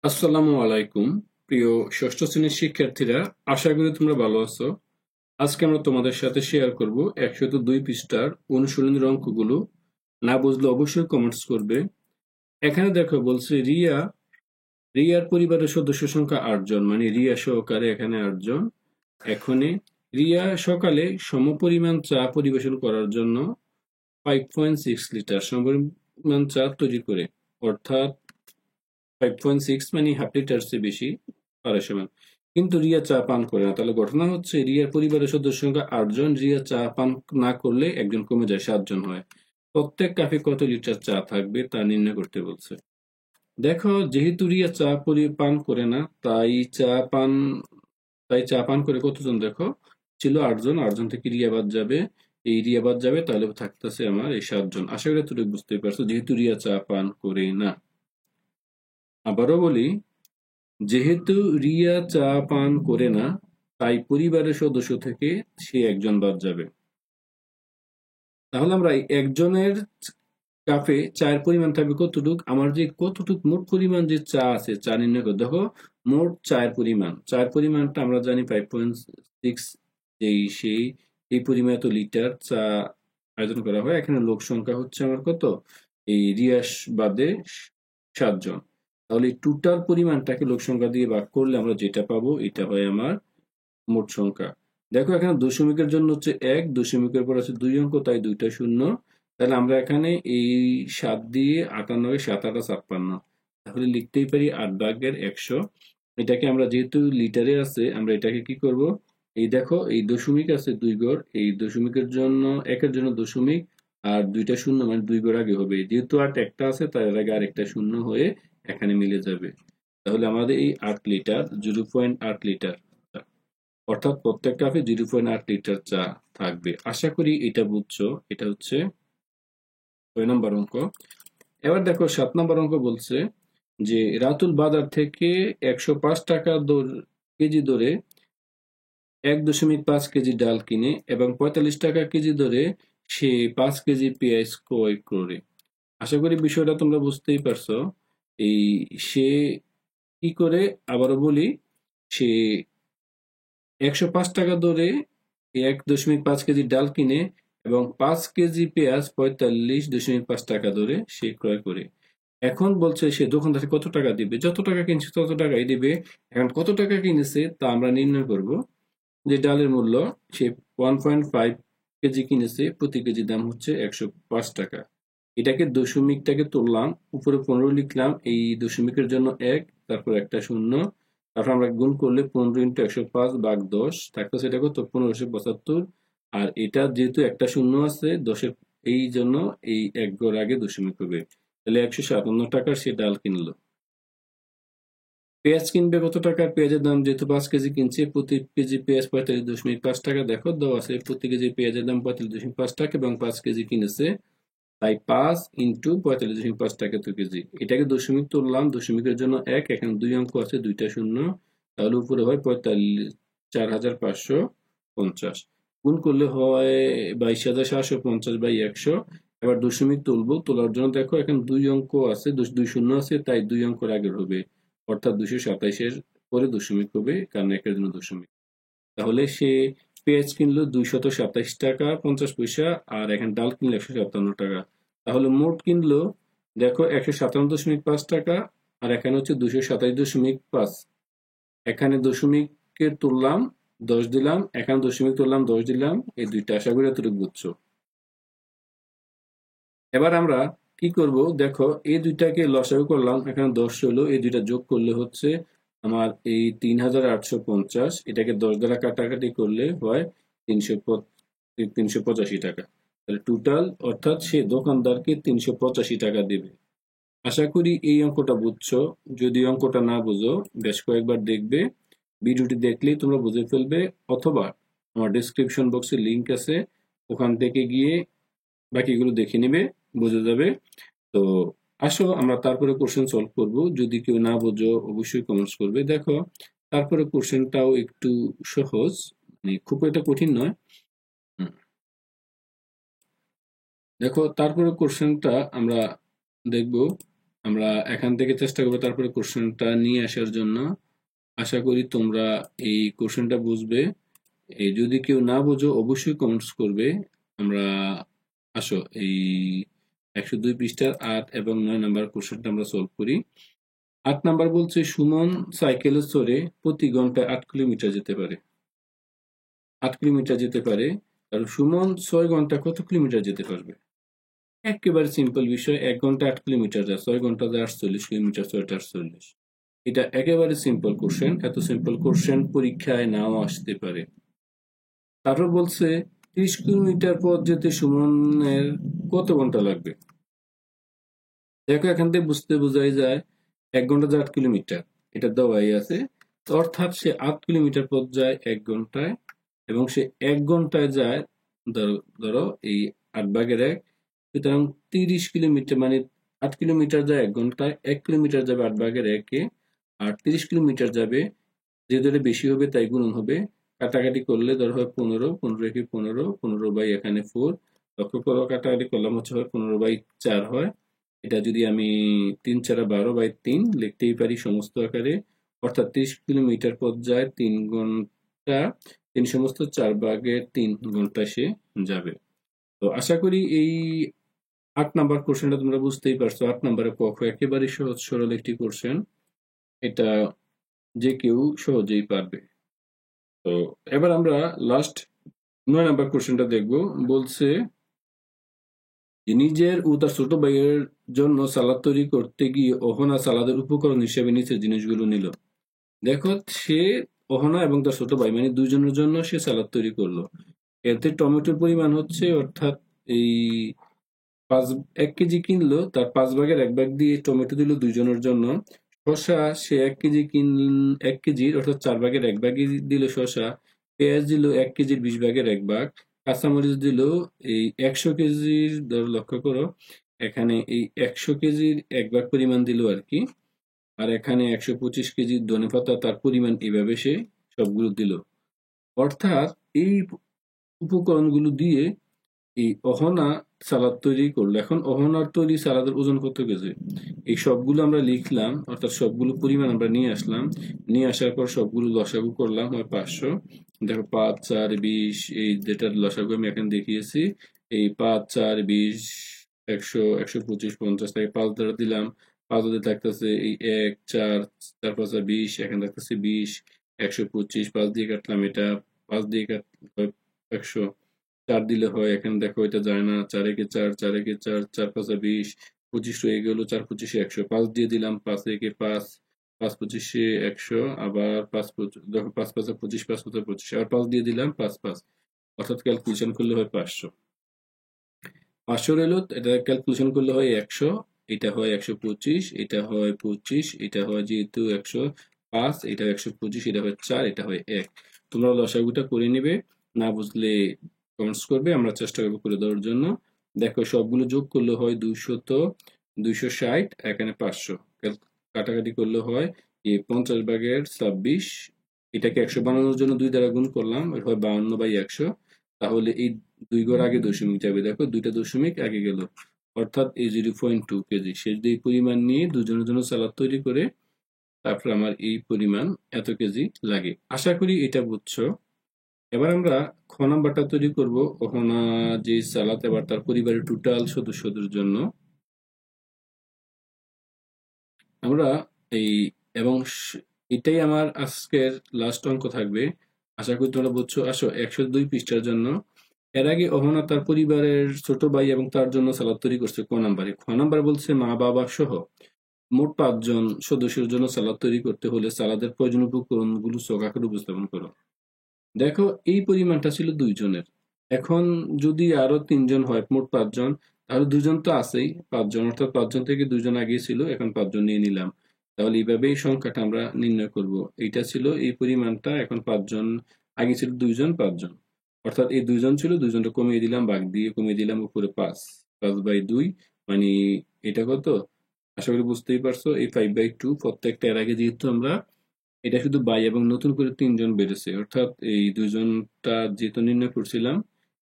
আসসালামু আলাইকুম প্রিয় ষষ্ঠ শ্রেণীর শিক্ষার্থীরা, আশা করি তোমরা ভালো আছো। আজকে আমরা তোমাদের সাথে শেয়ার করব 102 পৃষ্ঠার অনুশীলনের অঙ্কগুলো। না বুঝলে অবশ্যই কমেন্টস করবে। এখানে দেখো বলছে রিয়ার পরিবারের সদস্য সংখ্যা 8 জন, মানে রিয়া সহকারে এখানে 8 জন। এখনই রিয়া সকালে সমপরিমাণ চা পরিবেশন করার জন্য 5.6 লিটার সমপরিমাণ চা তৈরি করে, অর্থাৎ 5.6 মানে হাফ লিটার চেয়ে বেশি পারে সমান। কিন্তু রিয়া চা পান করে না। তাহলে ঘটনা হচ্ছে রিয়ার পরিবারের সদস্য সংখ্যা 8 জন, রিয়া চা পান না করলে একজন কমে যায়, 7 জন হয়। প্রত্যেক কাপে কত লিটার চা থাকবে তা নির্ণয় করতে বলছে। দেখো, যেহেতু রিয়া চা পান করে না, চা পান করে কতজন, দেখো ছিল 8 জন। 8 জন থেকে রিয়া বাদ যাবে, এই রিয়া বাদ যাবে, তাহলে থাকতেছে আমার এই 7 জন। আশা করি তুমি বুঝতে পারছো, যেহেতু রিয়া চা পান করে না। আবারও বলি, যেহেতু রিয়া চা পান করে না, তাই পরিবারের সদস্য থেকে সে একজন বাদ যাবে। তাহলে আমরা একজনের কাপে চায়ের পরিমাণ থাকবে কতটুক, আমার যে কতটুক মোট পরিমাণ যে চা আছে, চা নির্ণয় করে দেখো। মোট চায়ের পরিমাণটা আমরা জানি 5.6, এই পরিমাণ তো লিটার চা আয়োজন করা হয়। এখানে লোক সংখ্যা হচ্ছে আমার কত, এই রিয়াস বাদে 7 জন। তাহলে টোটাল পরিমাণটাকে লোক সংখ্যা দিয়ে ভাগ করলে আমরা যেটা পাবো, এটা হয় আমার মোট সংখ্যা। দেখো, এখানে দশমিকের জন্য হচ্ছে 1, দশমিকের পর আছে 2 অঙ্ক, তাই 2টা শূন্য। তাহলে আমরা এখানে এই 7 দিয়ে 58, 7 8 56, তাহলে লিখতেই পারি 8/100। এটাকে আমরা, যেহেতু লিটারে আছে, আমরা এটাকে কি করব, এই দেখো এই দশমিক আছে 2 ঘর, এই দশমিকের জন্য 1-এর জন্য দশমিক, আর 2টা শূন্য মানে 2 ঘর আগে হবে। যেহেতু 8 একটা আছে, তাই এর আগে আরেকটা শূন্য হয়ে এখানে মিলে যাবে। তাহলে আমাদের এই 8 লিটার 0.8 লিটার, অর্থাৎ প্রত্যেক কাপে 0.8 লিটার চা থাকবে। আশা করি এটা বুঝছো। এটা হচ্ছে 6 নম্বর অঙ্ক। এবার দেখো 7 নম্বর অঙ্ক বলছে যে রাতুল বাজার থেকে 105 টাকা কেজি দরে 1.5 কেজি ডাল কিনে এবং 45 টাকা কেজি দরে সে 5 কেজি পেঁয়াজ ক্রয় করে। আশা করি বিষয়টা তোমরা বুঝতেই পারছো। এই সে কি করে, আবারও বলি, সে 105 টাকা দরে 1.5 কেজি ডাল কিনে এবং 5 কেজি পেঁয়াজ 45.5 টাকা দরে সে ক্রয় করে। এখন বলছে সে দোকানদারকে কত টাকা দিবে, যত টাকা কিনছে তত টাকাই দিবে। এখন কত টাকা কিনেছে তা আমরা নির্ণয় করব। যে ডালের মূল্য, সে 1.5 কেজি কিনেছে, প্রতি কেজি দাম হচ্ছে 105 টাকা। এটাকে দশমিকটাকে তুললাম, উপরে 15 লিখলাম, এই দশমিকের জন্য 1, তারপর একটা শূন্য, তারপর আমরা গুণ করলে 15 × 105 ভাগ 10 থাকতেছে, এটা কত, 1575। আর এটা যেহেতু একটা শূন্য আছে 10-এর, এই জন্য এই এক ঘর আগে দশমিক হবে। তাহলে 157 টাকার সে ডাল কিনলো। পেঁয়াজ কিনবে কত টাকার, পেঁয়াজের দাম যেহেতু 5 কেজি কিনছে, প্রতি কেজি পেঁয়াজ 45.5 টাকা। দেখো দেওয়া আছে, প্রতি কেজি পেঁয়াজের দাম 45.5 টাকা এবং 5 কেজি কিনেছে, তাই 5 × 45.5 টাকা তো কেজি। এটাকে দশমিক তুললাম, দশমিকের জন্য 1, এখানে 2 অঙ্ক আছে, 2টা শূন্য, তাহলে উপরে হয় 45,4550। গুণ করলে হয় 22,750/100। এবার দশমিক তুলবো, তোলার জন্য দেখো এখানে 2 অঙ্ক আছে, 2 শূন্য আছে, তাই 2 অঙ্ক আগের হবে, অর্থাৎ 227-এর পরে দশমিক হবে, কারণ একের জন্য দশমিক। তাহলে সে পেঁয়াজ কিনলো 227 টাকা 50 পয়সা, আর এখানে ডাল কিনলো 157 টাকা। তাহলে মোট কিনলো, দেখো, 157.5 টাকা, আর এখানে হচ্ছে 227.5। এখানে দশমিকের তুললাম, 10 দিলাম, এখানে দশমিক তুললাম, 10 দিলাম, এই দুইটা। আশা করি এতটুকু বুঝছো। এবার আমরা কি করব, দেখো এই দুইটাকে লসাগু করলাম, এখানে 10 হলো, এই দুইটা যোগ করলে হচ্ছে আমার এই 3,850। এটাকে 10 দ্বারা কাটাকাটি করলে হয় 385 টাকা। তাহলে টোটাল, অর্থাৎ সে দোকানদারকে 385 টাকা দেবে। আশা করি এই অঙ্কটা বুঝছো। যদি অঙ্কটা না বুঝো, বেশ কয়েকবার দেখবে। ভিডিওটি দেখলেই তোমরা বুঝে ফেলবে, অথবা আমার ডেসক্রিপশন বক্সে লিংক আছে, ওখান থেকে গিয়ে বাকিগুলো দেখে নিবে, বুঝে যাবে। তো আসো আমরা তারপরে কোশ্চেন সলভ করব। যদি কেউ না বোঝো অবশ্যই কমেন্টস করবে। দেখো, তারপরে কোশ্চেনটাও একটু সহজ, মানে খুব একটা কঠিন নয়। হুম, দেখো তারপরে কোশ্চেনটা আমরা দেখব। আমরা এখান থেকে চেষ্টা করবো তারপরে কোশ্চেনটা নিয়ে আসার জন্য। আশা করি তোমরা এই কোশ্চেনটা বুঝবে। এই যদি কেউ না বোঝো অবশ্যই কমেন্টস করবে। আমরা আসো এই 102 পৃষ্ঠার 8 এবং 9 নাম্বার কোশ্চেনটা আমরা সলভ করি। 8 নাম্বার বলছে সুমন সাইকেলে চড়ে প্রতি ঘন্টায় 8 কিলোমিটার যেতে পারে। 8 কিলোমিটার যেতে পারে, কারণ সুমন 6 ঘন্টা কত কিলোমিটার যেতে পারবে? একেবারে সিম্পল বিষয়। 1 ঘন্টা 8 কিলোমিটার যায়, 6 ঘন্টা যায় 48 কিলোমিটার, 6টা 48। এটা একেবারে সিম্পল কোশ্চেন। এত সিম্পল কোশ্চেন পরীক্ষায় নাও আসতে পারে। তারপর বলছে 30 কিলোমিটার পথ যেতে সুমনের কত ঘন্টা লাগবে? দেখো এখান থেকে বোঝাই যায় 1 ঘন্টা যায় 8 কিলোমিটার, এটা দেওয়াই আছে। তো অর্থাৎ সে 8 কিলোমিটার পথ যায় 1 ঘন্টায়, এবং সে 1 ঘন্টায় যায় ধরো ধরো এই 8/1। সুতরাং 30 কিলোমিটার মানে 8 কিলোমিটার যায় 1 ঘন্টায়, 1 কিলোমিটার যাবে 8/1-এ, আর 30 কিলোমিটার যাবে, যে ধরে বেশি হবে তাই গুণন হবে। কাটাকাটি করলে ধর হয় 15, 15 × 15, 15 বাই এখানে 4। লক্ষ্য করো কাটাকাটি করলাম হচ্ছে হয় 15/4 হয়। এটা যদি আমি 3 × 4 = 12/3 লিখতেই পারি সমস্ত আকারে। অর্থাৎ 30 কিলোমিটার পথ যায় 3 ঘন্টা, 3 সমস্ত 4/3 ঘন্টা সে যাবে। তো আশা করি এই 8 নাম্বার কোশ্চেনটা তোমরা বুঝতেই পারছো। 8 নাম্বারে ক খ একেবারে সহজ সরল একটি কোশ্চেন, এটা যে কেউ সহজেই পারবে। তো এবার আমরা লাস্ট 9 নাম্বার কোশ্চেনটা দেখবো। বলছে নিজের ও তার ছোট ভাইয়ের জন্য সালাদ তৈরি করতে গিয়ে অহনা সালাদের উপকরণ হিসেবে নিচে জিনিসগুলো নিল। দেখো সে অহনা এবং তার ছোট ভাই মানে দুইজনের জন্য সে সালাদ তৈরি করলো। এতে টমেটোর পরিমাণ হচ্ছে, অর্থাৎ এই 1 কেজি কিনলো, তার 1/5 দিয়ে টমেটো দিল দুইজনের জন্য। শসা সে 1 কেজি 1 কেজির অর্থাৎ 4/1 দিল শসা। পেঁয়াজ দিল 1 কেজির 20/1। কাঁচামরিচ দিল এই 100 কেজির, লক্ষ্য করো এখানে এই 100 কেজির 1 ভাগ পরিমাণ দিল আর কি। আর এখানে 125 কেজির ধনেপাতা, তার পরিমাণ এইভাবে সে সবগুলো দিল। অর্থাৎ এই উপকরণগুলো দিয়ে এই অহনা সালাদ তৈরি করলো। এখন অহনার তৈরি সালাদের ওজন কত কেজি? এই সবগুলো আমরা লিখলাম, অর্থাৎ সবগুলো পরিমাণ আমরা নিয়ে আসলাম। নিয়ে আসার পর সবগুলো লসাগু করলাম হয় 500। দেখো 5 4 20, এই যেটার লসাগু আমি এখানে দেখিয়েছি। এই 5 4 20 100 125 50 থেকে 5 দ্বারা দিলাম। 5 দিয়ে থাকতেছে এই 1 4 4 5 20, এখানে থাকতেছে 20 125। 5 দিয়ে কাটলাম, এটা 5 দিয়ে কাটলে 100। 4 দিলে হয়, এখানে দেখো এটা যায় না। 4 একে 4 4 একে 4 4 5 20, 25 রয়ে গেল। 4 25 100। 5 দিয়ে দিলাম, 5 একে 5 5 25 100। আবার 5 দেখো 5 5 25 5 5 25, আবার 5 দিয়ে দিলাম 5 5। অর্থাৎ ক্যালকুলেশন করলে হয় 500। 500 রইলো, এটা ক্যালকুলেশন করলে হয় 100। এটা হয় 125, এটা হয় 25, এটা হয় যেহেতু 105, এটা 125, এটা হয় 4, এটা হয় 1। তোমরা লসাগুটা করে নিবে, না বুঝলে কমেন্টস করবে, আমরা চেষ্টা করবো করে দেওয়ার জন্য। দেখো সবগুলো যোগ করলে হয় 260, এখানে 500। কাটাকাটি করলে হয় 50/26। এটাকে 100 বানানোর জন্য 2 দ্বারা গুণ করলাম, এটা হয় 52/100। তাহলে এই 2 ঘর আগে দশমিক যাবে, দেখো 2টা দশমিক আগে গেল। অর্থাৎ এই 0.2 কেজি সে যদি এই পরিমাণ নিয়ে দুজনের জন্য সালাদ তৈরি করে, তারপর আমার এই পরিমাণ এত কেজি লাগে। আশা করি এটা বুঝছো। এবার আমরা খ নাম্বারটা তৈরি করব। ওখানে যে সালাদ এবার তার পরিবারের টোটাল সদস্যদের জন্য আমরা এই, এবং এটাই আমার আজকের লাস্ট অঙ্ক থাকবে। আশা করি তোমরা বুঝছো। আসো 102 পৃষ্ঠার জন্য। এর আগে অহনা তার পরিবারের ছোট ভাই এবং তার জন্য সালাদ তৈরি করছে ক নাম্বারে। খ নাম্বার বলছে মা বাবা সহ মোট 5 জন সদস্যের জন্য সালাদ তৈরি করতে হলে সালাদের প্রয়োজনীয় উপকরণগুলো ছক আকারে উপস্থাপন করো। দেখো এই পরিমাণটা ছিল 2 জনের। এখন যদি আরো 3 জন হয়, মোট 5 জন, তাহলে 2 জন তো আছেই, 5 জন, অর্থাৎ 5 জন থেকে 2 জন আগে ছিল, এখন 5 জন নিয়ে নিলাম। তাহলে এইভাবে এই সংখ্যাটা আমরা নির্ণয় করব। এইটা ছিল এই পরিমাণটা, এখন 5 জন, আগে ছিল 2 জন 5 জন। অর্থাৎ এই 2 জন ছিল, 2 জনটা কমিয়ে দিলাম, ভাগ দিয়ে কমিয়ে দিলাম, উপরে 5 5/2 মানে এটা কত? আশা করি বুঝতেই পারছো। এই 5/2 প্রত্যেকটা। এর আগে যেহেতু আমরা এটা শুধু বাই এবং নতুন করে 3 জন বেড়েছে, অর্থাৎ এই 2 জনটা যেহেতু নির্ণয় করছিলাম,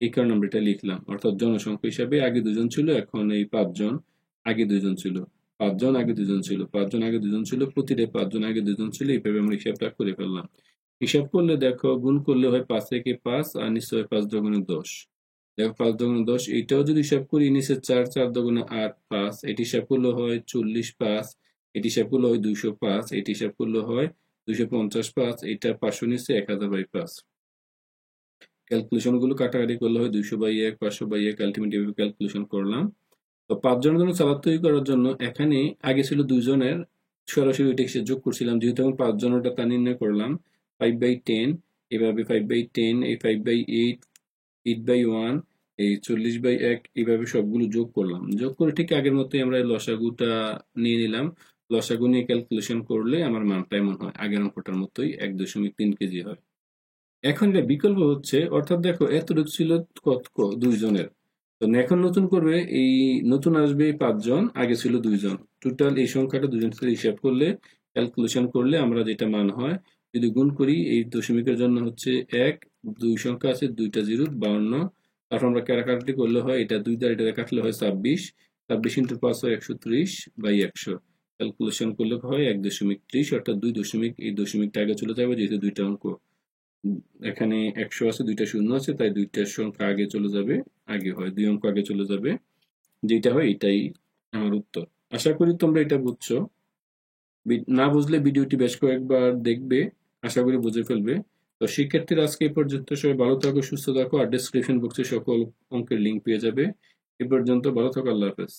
এই কারণে আমরা এটা লিখলাম। অর্থাৎ জনসংখ্যা হিসাবে আগে 2 জন ছিল, এখন এই 5 জন, আগে 2 জন ছিল। 5 জন আগে 2 জন ছিল, 5 জন আগে 2 জন ছিল, প্রতিটা 5 জন আগে 2 জন ছিল, এইভাবে আমরা হিসাবটা করে ফেললাম। হিসাব করলে দেখো গুণ করলে হয় 5 একে 5 আর নিচে হয় 5 দুগুণে 10। দেখো 5 দুগুণে 10, এইটাও যদি হিসাব করি নিচে 4, 4 দুগুণে 8, 5, এটি হিসাব করলে হয় 40, 5, এটি হিসাব করলে হয় 205, এটি হিসাব করলে হয় 250, 5, এটা 500 নিচে 1000/5। ক্যালকুলেশন গুলো কাটাকাটি করলে হয় 200/1, 500/1, আলটিমেটলি এভাবে ক্যালকুলেশন করলাম। তো 5 জনের জন্য সালাদ তৈরি করার জন্য এখানে আগে ছিল 2 জনের, সরাসরি ওইটা এসে যোগ করছিলাম, যেহেতু এখন 5 জনেরটা তা নির্ণয় করলাম। 5/10, এভাবে 5/10, এই 5/8, 8/1, এই 40/1, এইভাবে সবগুলো যোগ করলাম। যোগ করে ঠিক আগের মতোই আমরা এই লসাগুটা নিয়ে নিলাম। লসাগু নিয়ে ক্যালকুলেশন করলে আমার মানটা এমন হয়, আগের অঙ্কটার মতোই 1.3 কেজি হয়। এখন এটা বিকল্প হচ্ছে, অর্থাৎ দেখো এতটুকু ছিল 2 জনের, তো এখন নতুন করবে, এই নতুন আসবে 5 জন, আগে ছিল 2 জন, টোটাল এই সংখ্যাটা 2 জন থেকে হিসাব করলে ক্যালকুলেশন করলে আমরা যেটা মান হয়, যদি গুণ করি এই দশমিকের জন্য হচ্ছে 1, 2 সংখ্যা আছে, 2টা 0, 52, তারপর আমরা কাটাকাটি করলে হয় এটা 2 দ্বারা এটা কাটলে হয় 26, 26 ইন্টু 5 হয় 130/100, ক্যালকুলেশন করলে হয় 1.30, অর্থাৎ 2 দশমিক, এই দশমিকটা আগে চলে যাবে যেহেতু দুইটা অঙ্ক, এখানে 100 আছে, 2টা শূন্য আছে, তাই 2টার সংখ্যা আগে চলে যাবে, আগে হয় 2 অঙ্ক আগে চলে যাবে, যেটা হয় এটাই আমার উত্তর। আশা করি তোমরা এটা বুঝছো। না বুঝলে ভিডিওটি বেশ কয়েকবার দেখবে, আশা করি বুঝে ফেলবে। তো শিক্ষার্থীরা আজকে এই পর্যন্ত, সবাই ভালো থাকো, সুস্থ থাকো, আর ডেসক্রিপশন বক্সে সকল অঙ্কের লিঙ্ক পেয়ে যাবে। এ পর্যন্ত ভালো থাকো, আল্লাহ হাফেজ।